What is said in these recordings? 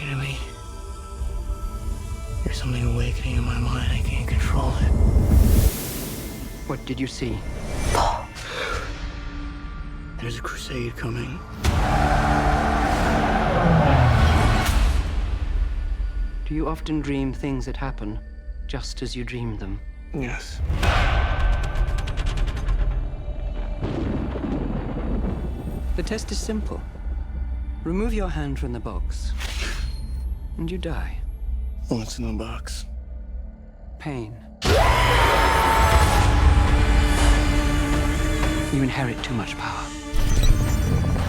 to me. There's something awakening in my mind. I can't control it. What did you see? There's a crusade coming. Do you often dream things that happen just as you dreamed them? Yes. The test is simple. Remove your hand from the box, and you die. What's in the box? Pain. You inherit too much power.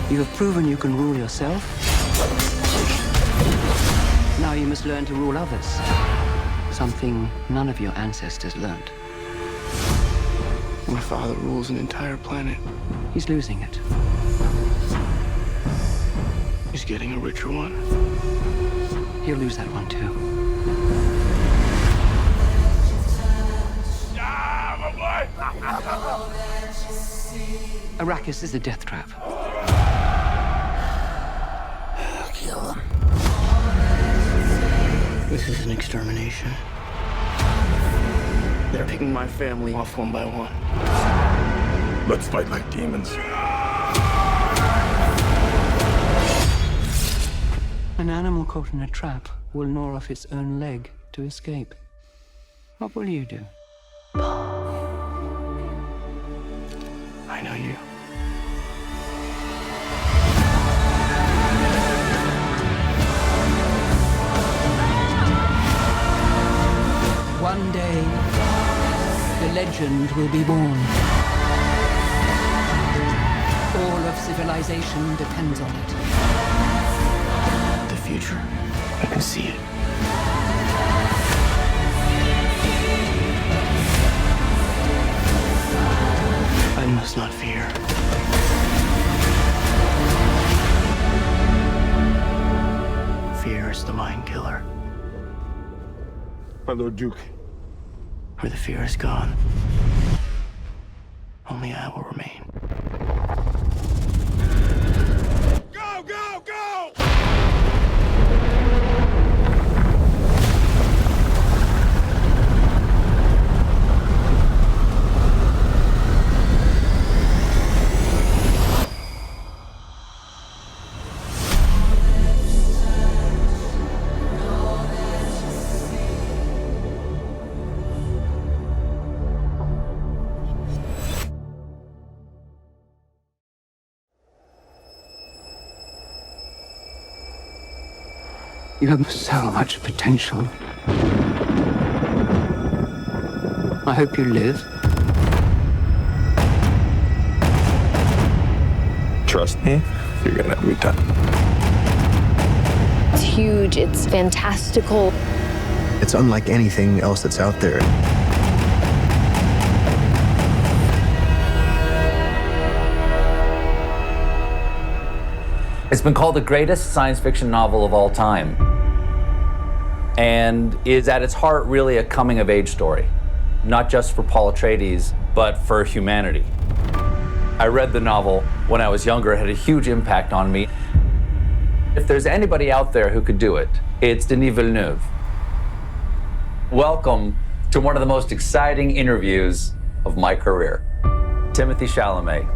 You have proven you can rule yourself. Now you must learn to rule others. Something none of your ancestors learned. My father rules an entire planet. He's losing it. He's getting a richer one. He'll lose that one too. Arrakis is a death trap. I'll kill him. This is an extermination. They're picking my family off one by one. Let's fight like demons. An animal caught in a trap will gnaw off its own leg to escape. What will you do? I know you. One day, the legend will be born. All of civilization depends on it. The future. I can see it. I must not fear. Fear is the mind killer. My Lord Duke. Where the fear is gone, only I will remain. Go, go, go! You have so much potential. I hope you live. Trust me, you're gonna have me done. It's huge, it's fantastical. It's unlike anything else that's out there. It's been called the greatest science fiction novel of all time, and is at its heart really a coming-of-age story, not just for Paul Atreides, but for humanity. I read the novel when I was younger. It had a huge impact on me. If there's anybody out there who could do it, it's Denis Villeneuve. Welcome to one of the most exciting interviews of my career. Timothée Chalamet,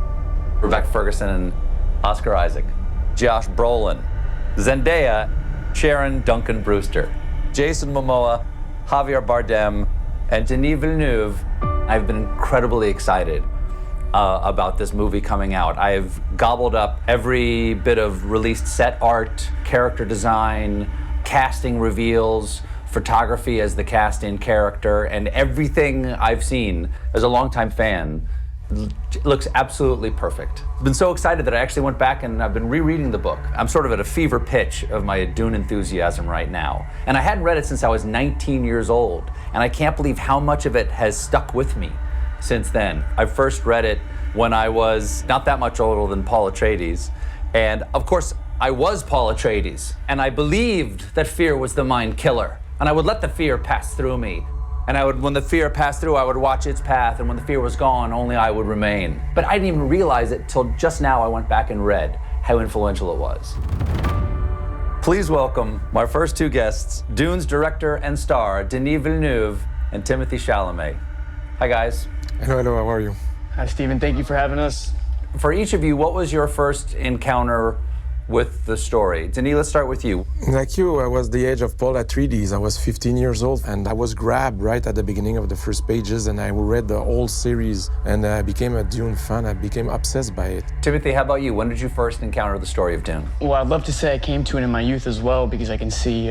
Rebecca Ferguson, and Oscar Isaac. Josh Brolin, Zendaya, Sharon Duncan Brewster, Jason Momoa, Javier Bardem, and Denis Villeneuve. I've been incredibly excited about this movie coming out. I've gobbled up every bit of released set art, character design, casting reveals, photography as the cast-in character, and everything I've seen as a longtime fan. It looks absolutely perfect. I've been so excited that I actually went back and I've been rereading the book. I'm sort of at a fever pitch of my Dune enthusiasm right now. And I hadn't read it since I was 19 years old. And I can't believe how much of it has stuck with me since then. I first read it when I was not that much older than Paul Atreides. And of course, I was Paul Atreides. And I believed that fear was the mind killer. And I would let the fear pass through me. And I would, when the fear passed through, I would watch its path, and when the fear was gone, only I would remain. But I didn't even realize it till just now I went back and read how influential it was. Please welcome my first two guests, Dune's director and star, Denis Villeneuve and Timothée Chalamet. Hi, guys. Hello, how are you? Hi, Stephen. Thank you for having us. For each of you, what was your first encounter with the story? Denis, let's start with you. Like you, I was the age of Paul Atreides. I was 15 years old, and I was grabbed right at the beginning of the first pages, and I read the whole series, and I became a Dune fan. I became obsessed by it. Timothée, how about you? When did you first encounter the story of Dune? Well, I'd love to say I came to it in my youth as well, because I can see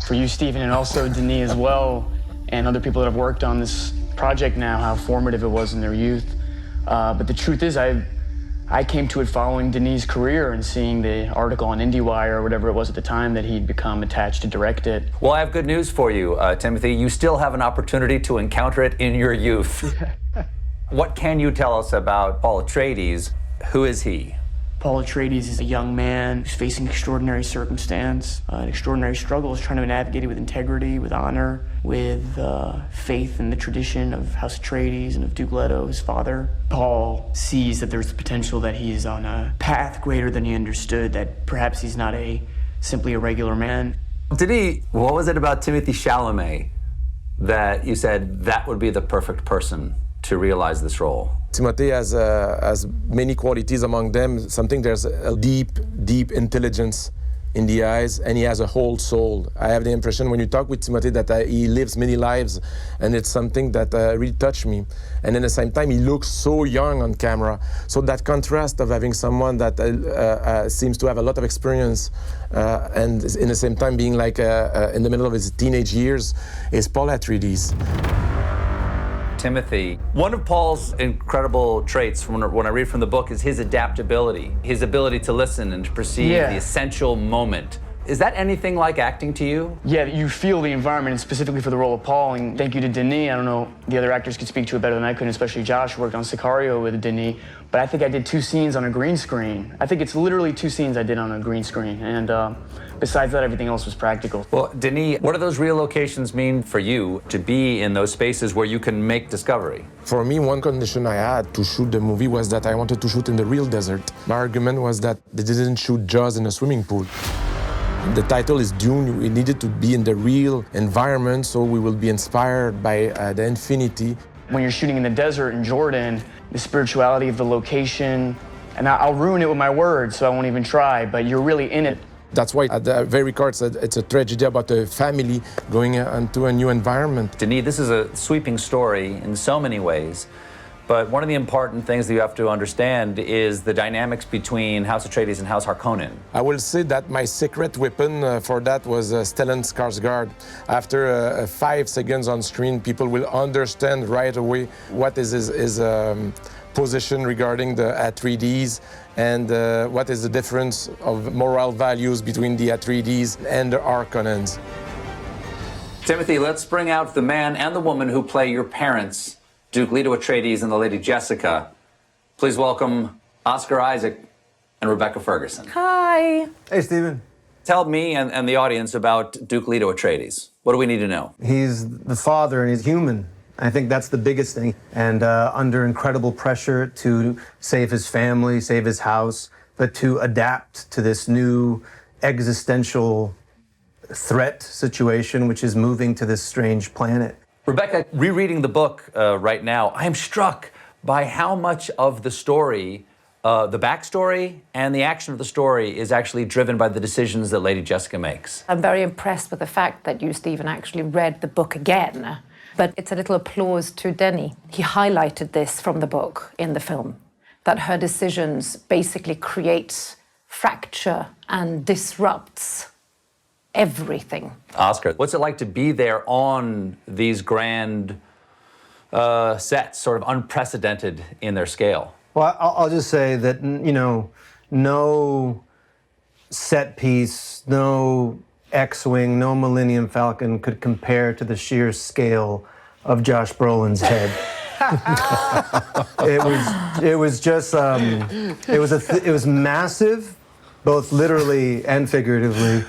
for you, Stephen, and also Denis as well, and other people that have worked on this project now, how formative it was in their youth. But the truth is, I came to it following Denis' career and seeing the article on IndieWire or whatever it was at the time that he'd become attached to direct it. Well, I have good news for you, Timothée. You still have an opportunity to encounter it in your youth. What can you tell us about Paul Atreides? Who is he? Paul Atreides is a young man who's facing extraordinary circumstance, an extraordinary struggle, is trying to navigate it with integrity, with honor, with faith in the tradition of House Atreides and of Duke Leto, his father. Paul sees that there's the potential that he's on a path greater than he understood, that perhaps he's not simply a regular man. Denis, what was it about Timothée Chalamet that you said that would be the perfect person to realize this role? Timothée has many qualities, among them there's a deep intelligence in the eyes, and he has a whole soul. I have the impression when you talk with Timothée that he lives many lives, and it's something that really touched me. And at the same time, he looks so young on camera. So that contrast of having someone that seems to have a lot of experience and in the same time being like in the middle of his teenage years is Paul Atreides. Timothée, one of Paul's incredible traits when I read from the book is his adaptability, his ability to listen and to perceive the essential moment. Is that anything like acting to you? Yeah, you feel the environment, and specifically for the role of Paul, and thank you to Denis. I don't know, the other actors could speak to it better than I could, especially Josh, who worked on Sicario with Denis, but I think I did 2 scenes on a green screen. I think it's literally 2 scenes I did on a green screen, and besides that, everything else was practical. Well, Denis, what do those real locations mean for you to be in those spaces where you can make discovery? For me, one condition I had to shoot the movie was that I wanted to shoot in the real desert. My argument was that they didn't shoot Jaws in a swimming pool. The title is Dune. We needed to be in the real environment, so we will be inspired by the infinity. When you're shooting in the desert in Jordan, the spirituality of the location, and I'll ruin it with my words, so I won't even try, but you're really in it. That's why at the very core it's a tragedy about a family going into a new environment. Denis, this is a sweeping story in so many ways. But one of the important things that you have to understand is the dynamics between House Atreides and House Harkonnen. I will say that my secret weapon for that was Stellan Skarsgård. After 5 seconds on screen, people will understand right away what is his position regarding the Atreides and what is the difference of moral values between the Atreides and the Harkonnens. Timothée, let's bring out the man and the woman who play your parents, Duke Leto Atreides and the Lady Jessica. Please welcome Oscar Isaac and Rebecca Ferguson. Hi. Hey, Stephen. Tell me and the audience about Duke Leto Atreides. What do we need to know? He's the father and he's human. I think that's the biggest thing. And under incredible pressure to save his family, save his house, but to adapt to this new existential threat situation, which is moving to this strange planet. Rebecca, rereading the book right now, I am struck by how much of the story, the backstory and the action of the story is actually driven by the decisions that Lady Jessica makes. I'm very impressed with the fact that you, Stephen, actually read the book again. But it's a little applause to Denis. He highlighted this from the book in the film, that her decisions basically create fracture and disrupts everything. Oscar, what's it like to be there on these grand sets, sort of unprecedented in their scale? Well, I'll just say that, you know, no set piece, no X-Wing, no Millennium Falcon could compare to the sheer scale of Josh Brolin's head. It was just, it was massive, both literally and figuratively.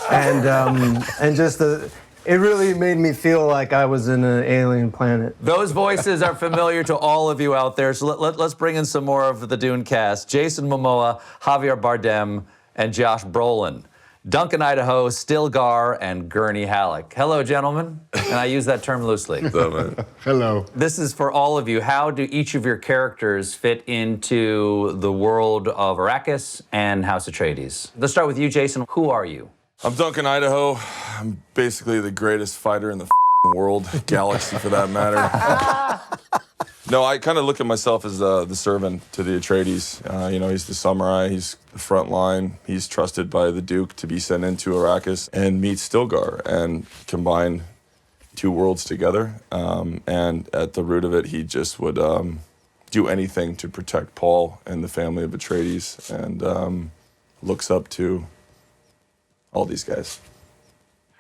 And just it really made me feel like I was in an alien planet. Those voices are familiar to all of you out there, so let's bring in some more of the Dune cast. Jason Momoa, Javier Bardem, and Josh Brolin. Duncan Idaho, Stilgar, and Gurney Halleck. Hello, gentlemen. And I use that term loosely. Hello. This is for all of you. How do each of your characters fit into the world of Arrakis and House Atreides? Let's start with you, Jason. Who are you? I'm Duncan Idaho. I'm basically the greatest fighter in the world, galaxy for that matter. No, I kind of look at myself as the servant to the Atreides. You know, he's the samurai, he's the front line. He's trusted by the Duke to be sent into Arrakis and meet Stilgar and combine two worlds together. And at the root of it, he just would do anything to protect Paul and the family of Atreides, and looks up to all these guys.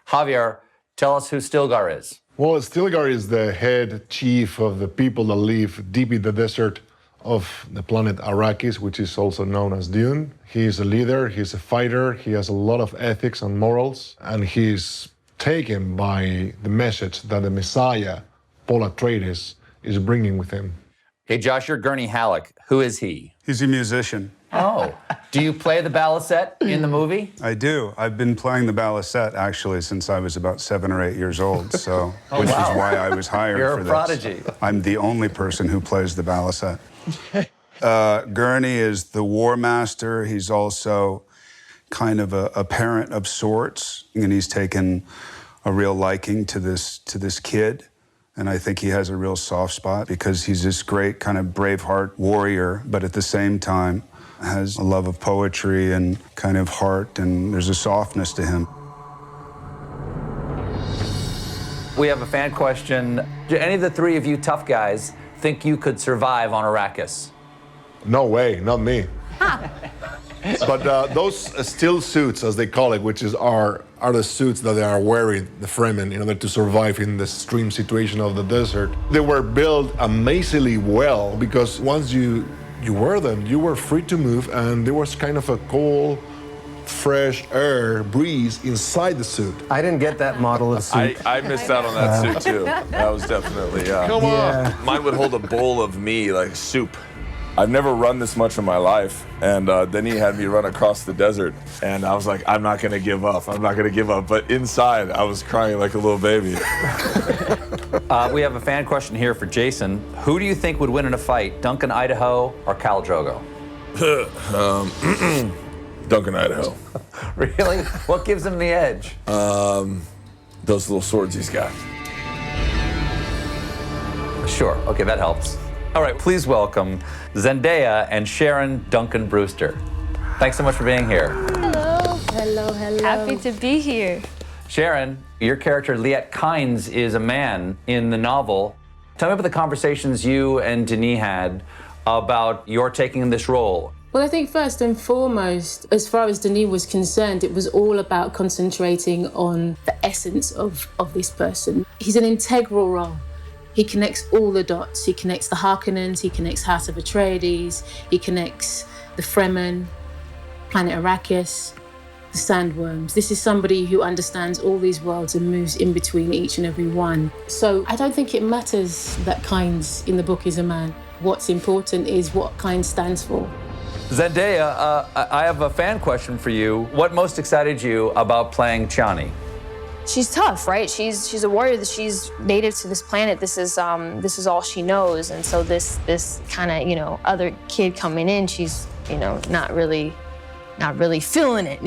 Javier, tell us who Stilgar is. Well, Stilgar is the head chief of the people that live deep in the desert of the planet Arrakis, which is also known as Dune. He's a leader, he's a fighter, he has a lot of ethics and morals, and he's taken by the message that the Messiah, Paul Atreides, is bringing with him. Hey, Josh, you're Gurney Halleck. Who is he? He's a musician. Oh. Do you play the balisette in the movie? I do. I've been playing the balisette, actually, since I was about 7 or 8 years old, so, which is why I was hired You're for a this. prodigy. I'm the only person who plays the balisette. Gurney is the war master. He's also kind of a parent of sorts, and he's taken a real liking to this kid. And I think he has a real soft spot because he's this great kind of Braveheart warrior, but at the same time has a love of poetry and kind of heart, and there's a softness to him. We have a fan question. Do any of the three of you tough guys think you could survive on Arrakis? No way, not me. But those still suits, as they call it, which are the suits that they are wearing, the Fremen, in order to survive in the extreme situation of the desert. They were built amazingly well because once you wear them, you were free to move, and there was kind of a cool, fresh air breeze inside the suit. I didn't get that model of suit. I missed out on that suit too. That was definitely, Come on. Mine would hold a bowl of me, like soup. I've never run this much in my life, and then he had me run across the desert, and I was like, I'm not gonna give up, I'm not gonna give up. But inside, I was crying like a little baby. We have a fan question here for Jason. Who do you think would win in a fight, Duncan Idaho or Khal Drogo? Duncan Idaho. Really? What gives him the edge? Those little swords he's got. Sure, okay, that helps. All right, please welcome Zendaya and Sharon Duncan Brewster. Thanks so much for being here. Hello. Hello, hello. Happy to be here. Sharon, your character Liet Kynes is a man in the novel. Tell me about the conversations you and Denis had about your taking this role. Well, I think first and foremost, as far as Denis was concerned, it was all about concentrating on the essence of this person. He's an integral role. He connects all the dots. He connects the Harkonnens, he connects House of Atreides, he connects the Fremen, planet Arrakis, the Sandworms. This is somebody who understands all these worlds and moves in between each and every one. So I don't think it matters that Kynes in the book is a man. What's important is what Kynes stands for. Zendaya, I have a fan question for you. What most excited you about playing Chani? She's tough, right? She's a warrior. She's native to this planet. This is all she knows. And so this kind of, other kid coming in, she's, not really feeling it,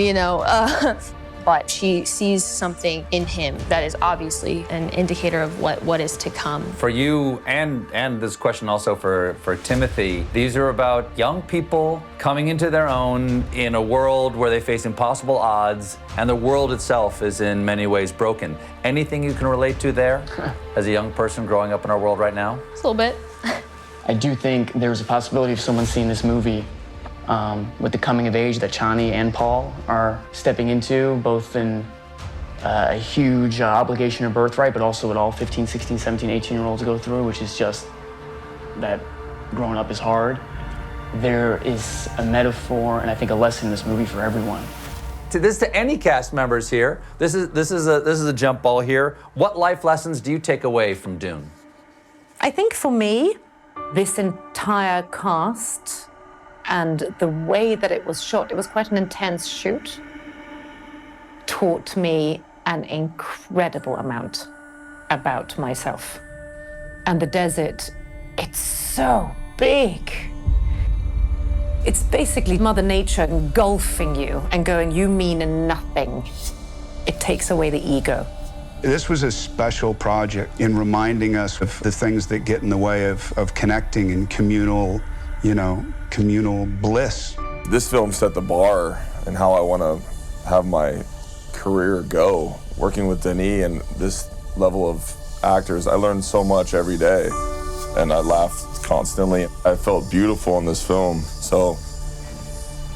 but she sees something in him that is obviously an indicator of what is to come. For you, and this question also for Timothy, these are about young people coming into their own in a world where they face impossible odds, and the world itself is in many ways broken. Anything you can relate to there as a young person growing up in our world right now? Just a little bit. I do think there's a possibility of someone seeing this movie with the coming of age that Chani and Paul are stepping into, both in a huge obligation or birthright, but also what all 15, 16, 17, 18-year-olds go through, which is just that growing up is hard. There is a metaphor and I think a lesson in this movie for everyone. To any cast members here, this is a jump ball here. What life lessons do you take away from Dune? I think for me, this entire cast and the way that it was shot, it was quite an intense shoot. taught me an incredible amount about myself. And the desert, it's so big. It's basically Mother Nature engulfing you and going, you mean nothing. It takes away the ego. This was a special project in reminding us of the things that get in the way of connecting and communal, communal bliss. This film set the bar and how I want to have my career go. Working with Denis and this level of actors, I learned so much every day, and I laughed constantly. I felt beautiful in this film. So,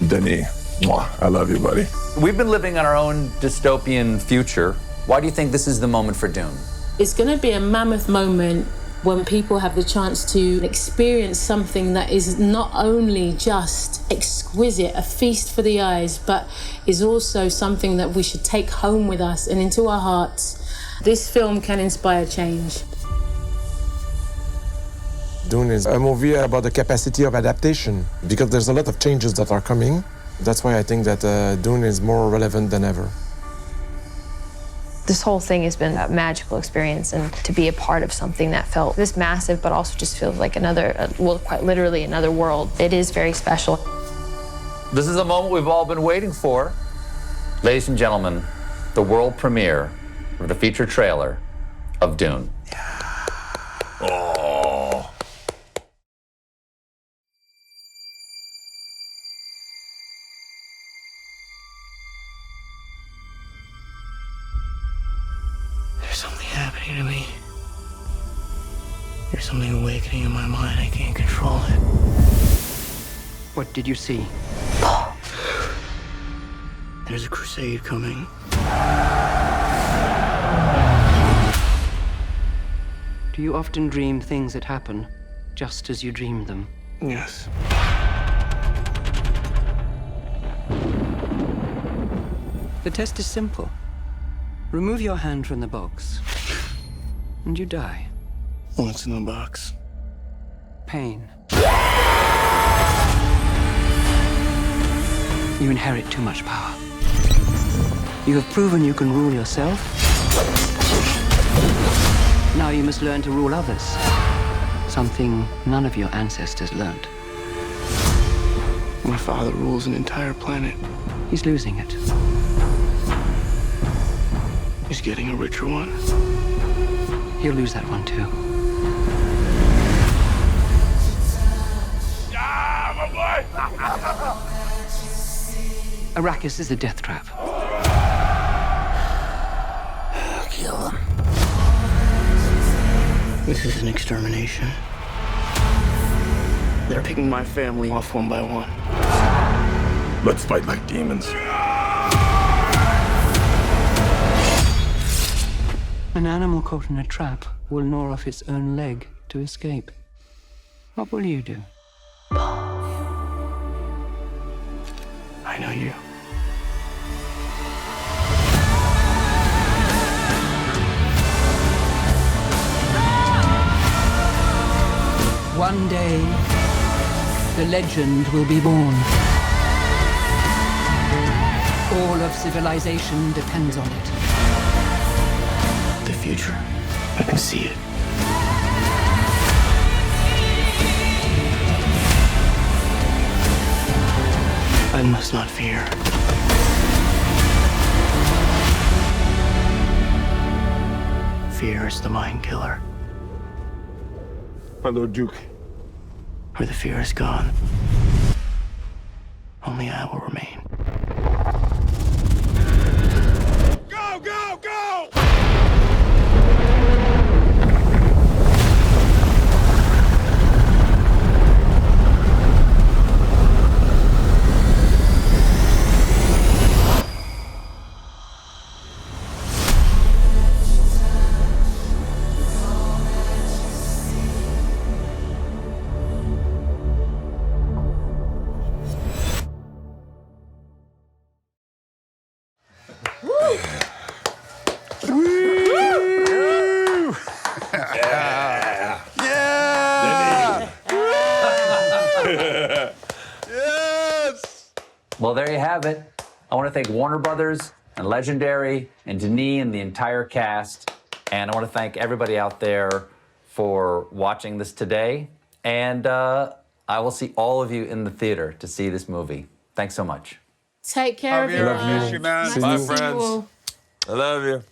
Denis, mwah, I love you, buddy. We've been living on our own dystopian future. Why do you think this is the moment for Dune? It's going to be a mammoth moment when people have the chance to experience something that is not only just exquisite, a feast for the eyes, but is also something that we should take home with us and into our hearts. This film can inspire change. Dune is a movie about the capacity of adaptation, because there's a lot of changes that are coming. That's why I think that Dune is more relevant than ever. This whole thing has been a magical experience, and to be a part of something that felt this massive, but also just feels like another, well, quite literally another world. It is very special. This is a moment we've all been waiting for. Ladies and gentlemen, the world premiere of the feature trailer of Dune. Oh. There's something happening to me. There's something awakening in my mind. I can't control it. What did you see? There's a crusade coming. Do you often dream things that happen just as you dreamed them? Yes. The test is simple. Remove your hand from the box, and you die. What's in the box? Pain. You inherit too much power. You have proven you can rule yourself. Now you must learn to rule others. Something none of your ancestors learned. My father rules an entire planet. He's losing it. He's getting a richer one. He'll lose that one too. Arrakis is a death trap. Kill them. This is an extermination. They're picking my family off one by one. Let's fight like demons. An animal caught in a trap will gnaw off its own leg to escape. What will you do? I know you. One day, the legend will be born. All of civilization depends on it. The future, I can see it. I must not fear. Fear is the mind killer. My Lord Duke. Where the fear is gone, only I will remain. Go, go, go! Well, there you have it. I want to thank Warner Brothers, and legendary, and Denis and the entire cast. And I want to thank everybody out there for watching this today. And I will see all of you in the theater to see this movie. Thanks so much. Take care, everyone. Love you, man. Bye, friends. I love you.